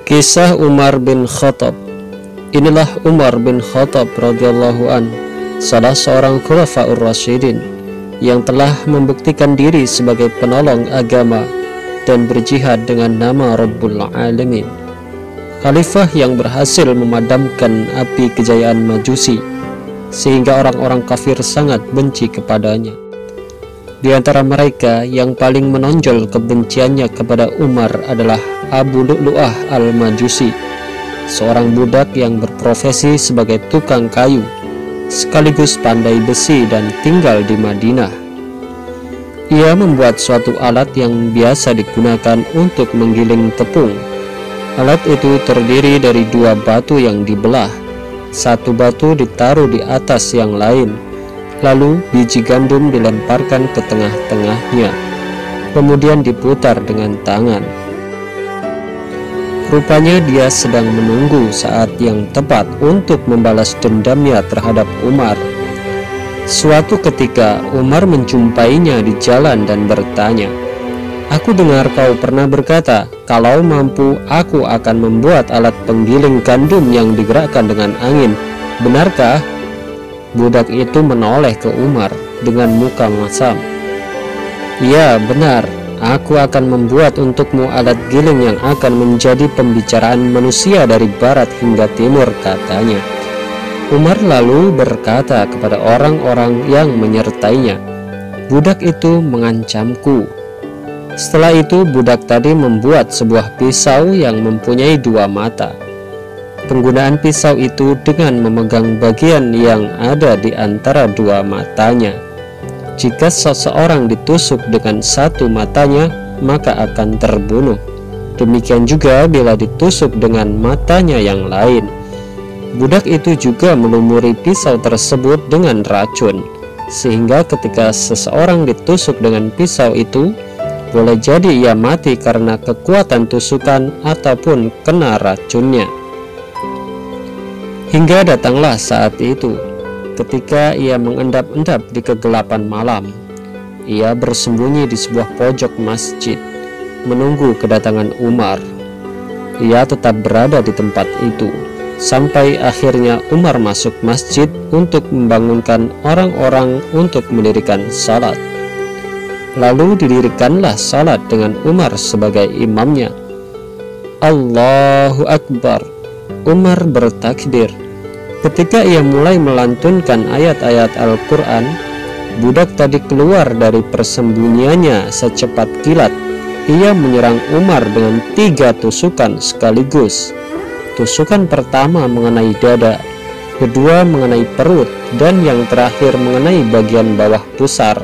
Kisah Umar bin Khattab. Inilah Umar bin Khattab radhiyallahu an, salah seorang khulafaur rasyidin yang telah membuktikan diri sebagai penolong agama dan berjihad dengan nama Rabbul Alamin. Khalifah yang berhasil memadamkan api kejayaan Majusi sehingga orang-orang kafir sangat benci kepadanya. Di antara mereka yang paling menonjol kebenciannya kepada Umar adalah Abu Lu'lu'ah al-Majusi, seorang budak yang berprofesi sebagai tukang kayu sekaligus pandai besi dan tinggal di Madinah. Ia membuat suatu alat yang biasa digunakan untuk menggiling tepung. Alat itu terdiri dari dua batu yang dibelah. Satu batu ditaruh di atas yang lain, lalu biji gandum dilemparkan ke tengah-tengahnya, kemudian diputar dengan tangan. Rupanya dia sedang menunggu saat yang tepat untuk membalas dendamnya terhadap Umar. Suatu ketika Umar menjumpainya di jalan dan bertanya, "Aku dengar kau pernah berkata, kalau mampu aku akan membuat alat penggiling gandum yang digerakkan dengan angin. Benarkah?" Budak itu menoleh ke Umar dengan muka masam. "Ya, benar. Aku akan membuat untukmu alat giling yang akan menjadi pembicaraan manusia dari barat hingga timur," katanya. Umar lalu berkata kepada orang-orang yang menyertainya, "Budak itu mengancamku." Setelah itu budak tadi membuat sebuah pisau yang mempunyai dua mata. Penggunaan pisau itu dengan memegang bagian yang ada di antara dua matanya. Jika seseorang ditusuk dengan satu matanya, maka akan terbunuh. Demikian juga bila ditusuk dengan matanya yang lain. Budak itu juga melumuri pisau tersebut dengan racun, sehingga ketika seseorang ditusuk dengan pisau itu, boleh jadi ia mati karena kekuatan tusukan ataupun kena racunnya. Hingga datanglah saat itu, ketika ia mengendap-endap di kegelapan malam. Ia bersembunyi di sebuah pojok masjid, menunggu kedatangan Umar. Ia tetap berada di tempat itu, sampai akhirnya Umar masuk masjid untuk membangunkan orang-orang untuk mendirikan salat. Lalu didirikanlah salat dengan Umar sebagai imamnya. Allahu Akbar. Umar bertakbir. Ketika ia mulai melantunkan ayat-ayat Al-Quran, budak tadi keluar dari persembunyiannya secepat kilat. Ia menyerang Umar dengan 3 tusukan sekaligus. Tusukan pertama mengenai dada, kedua mengenai perut, dan yang terakhir mengenai bagian bawah pusar.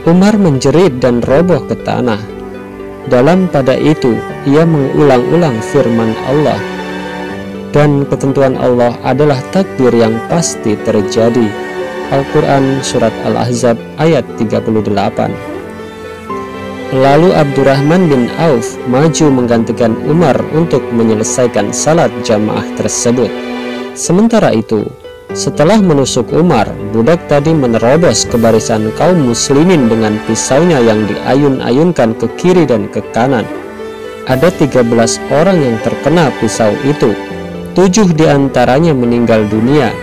Umar menjerit dan roboh ke tanah. Dalam pada itu, ia mengulang-ulang firman Allah. Dan ketentuan Allah adalah takdir yang pasti terjadi. Al-Quran Surat Al-Ahzab ayat 38. Lalu Abdurrahman bin Auf maju menggantikan Umar untuk menyelesaikan salat jamaah tersebut. Sementara itu, setelah menusuk Umar, budak tadi menerobos ke barisan kaum muslimin dengan pisaunya yang diayun-ayunkan ke kiri dan ke kanan. Ada 13 orang yang terkena pisau itu. 7 diantaranya meninggal dunia.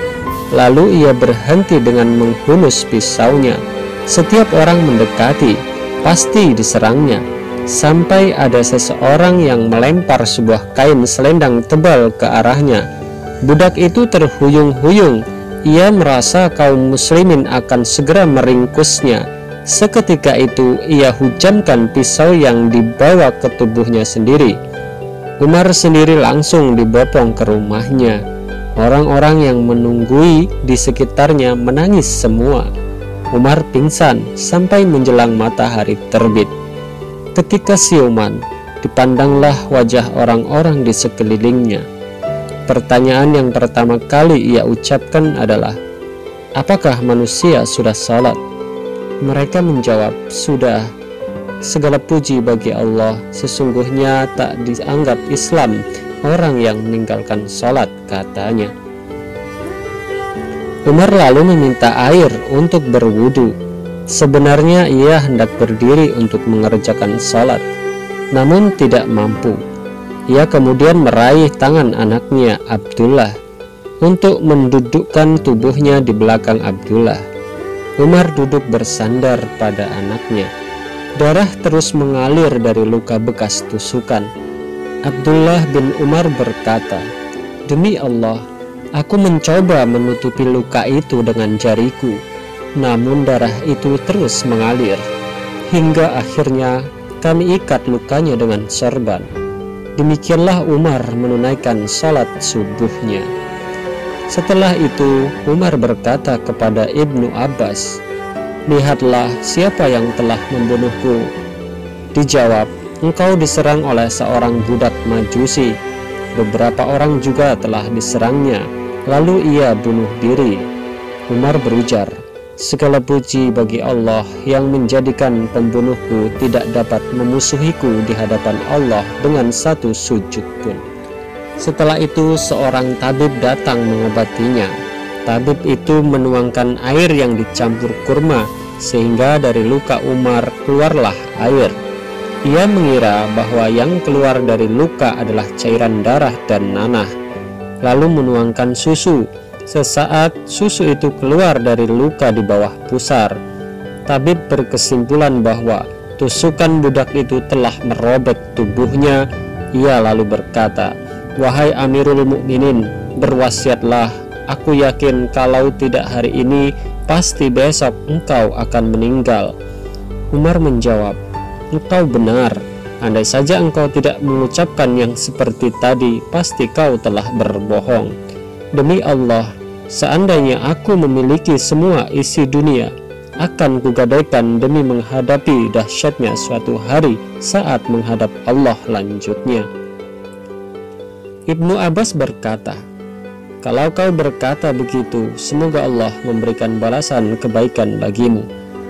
Lalu ia berhenti dengan menghunus pisaunya. Setiap orang mendekati, pasti diserangnya, sampai ada seseorang yang melempar sebuah kain selendang tebal ke arahnya. Budak itu terhuyung-huyung. Ia merasa kaum muslimin akan segera meringkusnya. Seketika itu ia hujamkan pisau yang dibawa ke tubuhnya sendiri. Umar sendiri langsung dibopong ke rumahnya. Orang-orang yang menunggui di sekitarnya menangis semua. Umar pingsan sampai menjelang matahari terbit. Ketika siuman, dipandanglah wajah orang-orang di sekelilingnya. Pertanyaan yang pertama kali ia ucapkan adalah, "Apakah manusia sudah salat?" Mereka menjawab, "Sudah." "Segala puji bagi Allah, sesungguhnya tak dianggap Islam orang yang meninggalkan sholat," katanya. Umar lalu meminta air untuk berwudu. Sebenarnya ia hendak berdiri untuk mengerjakan sholat, namun tidak mampu. Ia kemudian meraih tangan anaknya Abdullah untuk mendudukkan tubuhnya di belakang Abdullah. Umar duduk bersandar pada anaknya. Darah terus mengalir dari luka bekas tusukan. Abdullah bin Umar berkata, "Demi Allah, aku mencoba menutupi luka itu dengan jariku, namun darah itu terus mengalir. Hingga akhirnya kami ikat lukanya dengan sorban." Demikianlah Umar menunaikan salat subuhnya. Setelah itu Umar berkata kepada Ibnu Abbas, "Lihatlah siapa yang telah membunuhku." Dijawab, "Engkau diserang oleh seorang budak Majusi. Beberapa orang juga telah diserangnya, lalu ia bunuh diri." Umar berujar, "Segala puji bagi Allah yang menjadikan pembunuhku tidak dapat memusuhiku di hadapan Allah dengan satu sujud pun." Setelah itu seorang tabib datang mengobatinya. Tabib itu menuangkan air yang dicampur kurma, sehingga dari luka Umar keluarlah air. Ia mengira bahwa yang keluar dari luka adalah cairan darah dan nanah, lalu menuangkan susu. Sesaat susu itu keluar dari luka di bawah pusar. Tabib berkesimpulan bahwa tusukan budak itu telah merobek tubuhnya. Ia lalu berkata, "Wahai Amirul Mukminin, berwasiatlah. Aku yakin kalau tidak hari ini, pasti besok engkau akan meninggal." Umar menjawab, "Engkau benar. Andai saja engkau tidak mengucapkan yang seperti tadi, pasti kau telah berbohong. Demi Allah, seandainya aku memiliki semua isi dunia, akan kugadaikan demi menghadapi dahsyatnya suatu hari saat menghadap Allah." Lanjutnya, Ibnu Abbas berkata, "Kalau kau berkata begitu, semoga Allah memberikan balasan kebaikan bagimu.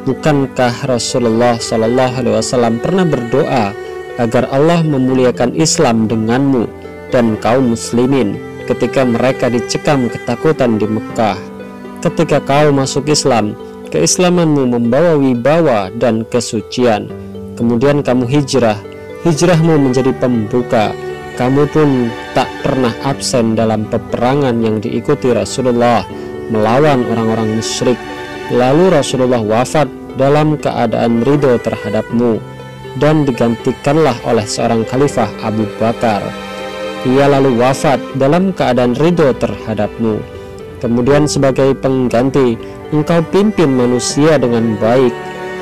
Bukankah Rasulullah SAW pernah berdoa agar Allah memuliakan Islam denganmu dan kaum muslimin ketika mereka dicekam ketakutan di Mekah? Ketika kau masuk Islam, keislamanmu membawa wibawa dan kesucian. Kemudian kamu hijrah, hijrahmu menjadi pembuka. Kamu pun tak pernah absen dalam peperangan yang diikuti Rasulullah melawan orang-orang musyrik. Lalu Rasulullah wafat dalam keadaan ridho terhadapmu, dan digantikanlah oleh seorang khalifah Abu Bakar. Ia lalu wafat dalam keadaan ridho terhadapmu. Kemudian sebagai pengganti, engkau pimpin manusia dengan baik.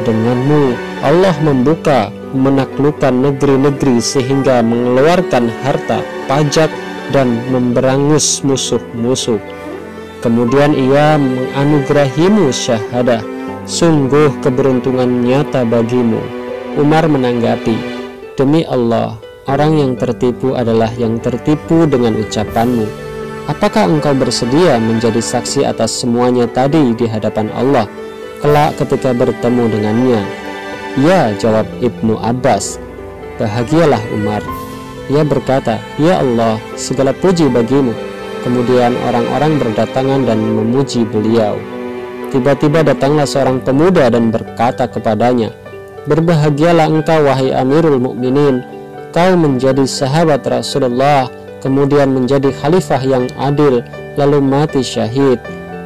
Denganmu Allah membuka, menaklukkan negeri-negeri sehingga mengeluarkan harta, pajak, dan memberangus musuh-musuh. Kemudian ia menganugerahimu syahadah. Sungguh keberuntungan nyata bagimu." Umar menanggapi, "Demi Allah, orang yang tertipu adalah yang tertipu dengan ucapanmu. Apakah engkau bersedia menjadi saksi atas semuanya tadi di hadapan Allah kelak ketika bertemu dengannya?" "Ya," jawab Ibnu Abbas. Bahagialah Umar. Ia berkata, "Ya Allah, segala puji bagimu." Kemudian orang-orang berdatangan dan memuji beliau. Tiba-tiba datanglah seorang pemuda dan berkata kepadanya, "Berbahagialah engkau wahai Amirul Mukminin. Kau menjadi sahabat Rasulullah, kemudian menjadi khalifah yang adil, lalu mati syahid."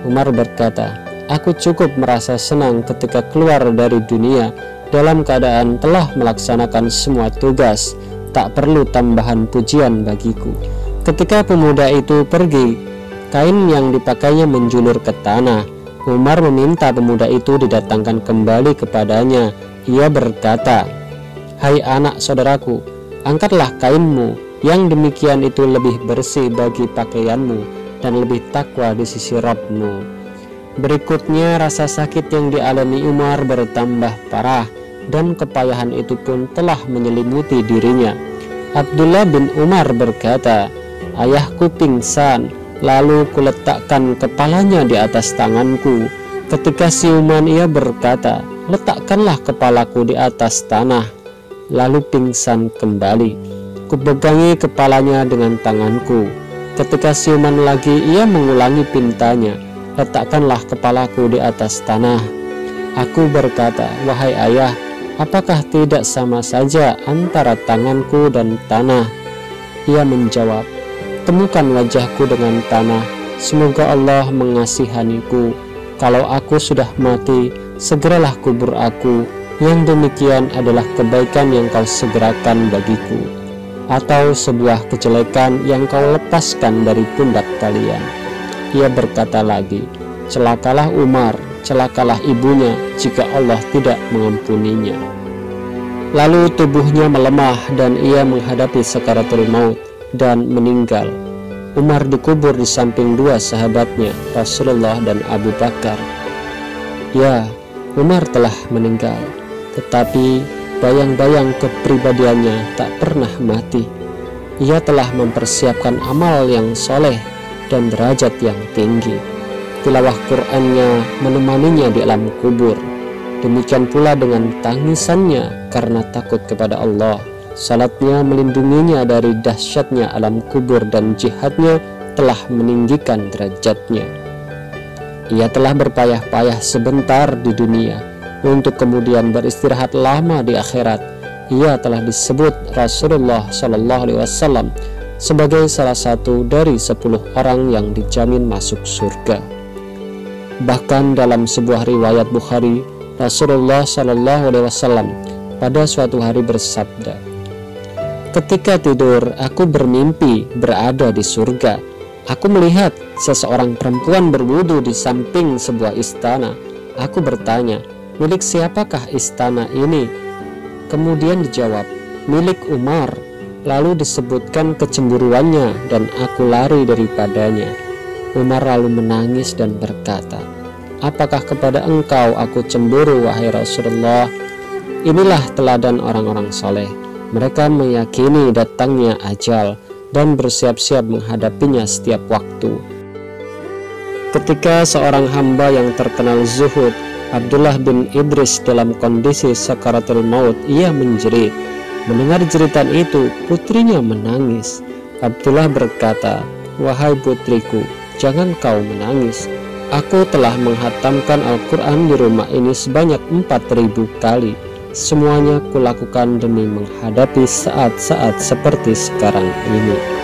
Umar berkata, "Aku cukup merasa senang ketika keluar dari dunia dalam keadaan telah melaksanakan semua tugas. Tak perlu tambahan pujian bagiku." Ketika pemuda itu pergi, kain yang dipakainya menjulur ke tanah. Umar meminta pemuda itu didatangkan kembali kepadanya. Ia berkata, "Hai anak saudaraku, angkatlah kainmu. Yang demikian itu lebih bersih bagi pakaianmu dan lebih takwa di sisi Rabbmu." Berikutnya rasa sakit yang dialami Umar bertambah parah, dan kepayahan itu pun telah menyelimuti dirinya. Abdullah bin Umar berkata, "Ayahku pingsan, lalu kuletakkan kepalanya di atas tanganku. Ketika siuman ia berkata, 'Letakkanlah kepalaku di atas tanah.' Lalu pingsan kembali. Kupegangi kepalanya dengan tanganku. Ketika siuman lagi ia mengulangi pintanya, 'Letakkanlah kepalaku di atas tanah.' Aku berkata, 'Wahai ayah, apakah tidak sama saja antara tanganku dan tanah?' Ia menjawab, "Temukan wajahku dengan tanah, semoga Allah mengasihaniku. Kalau aku sudah mati, segeralah kubur aku. Yang demikian adalah kebaikan yang kau segerakan bagiku, atau sebuah kejelekan yang kau lepaskan dari pundak kalian." Ia berkata lagi, "Celakalah Umar, celakalah ibunya jika Allah tidak mengampuninya." Lalu tubuhnya melemah dan ia menghadapi sakaratul maut dan meninggal. Umar dikubur di samping dua sahabatnya, Rasulullah dan Abu Bakar. Ya, Umar telah meninggal, tetapi bayang-bayang kepribadiannya tak pernah mati. Ia telah mempersiapkan amal yang soleh dan derajat yang tinggi. Tilawah Qur'annya menemaninya di alam kubur. Demikian pula dengan tangisannya karena takut kepada Allah. Salatnya melindunginya dari dahsyatnya alam kubur dan jihadnya telah meninggikan derajatnya. Ia telah berpayah-payah sebentar di dunia untuk kemudian beristirahat lama di akhirat. Ia telah disebut Rasulullah SAW sebagai salah satu dari 10 orang yang dijamin masuk surga. Bahkan dalam sebuah riwayat Bukhari, Rasulullah SAW pada suatu hari bersabda, "Ketika tidur, aku bermimpi berada di surga. Aku melihat seseorang perempuan berwudu di samping sebuah istana. Aku bertanya, milik siapakah istana ini? Kemudian dijawab, milik Umar. Lalu disebutkan kecemburuannya dan aku lari daripadanya. Umar lalu menangis dan berkata, apakah kepada engkau aku cemburu, wahai Rasulullah? Inilah teladan orang-orang soleh. Mereka meyakini datangnya ajal dan bersiap-siap menghadapinya setiap waktu. Ketika seorang hamba yang terkenal zuhud, Abdullah bin Idris, dalam kondisi sakaratul maut, ia menjerit. Mendengar jeritan itu, putrinya menangis. Abdullah berkata, wahai putriku, jangan kau menangis. Aku telah menghatamkan Al-Quran di rumah ini sebanyak 4.000 kali. Semuanya kulakukan demi menghadapi saat-saat seperti sekarang ini.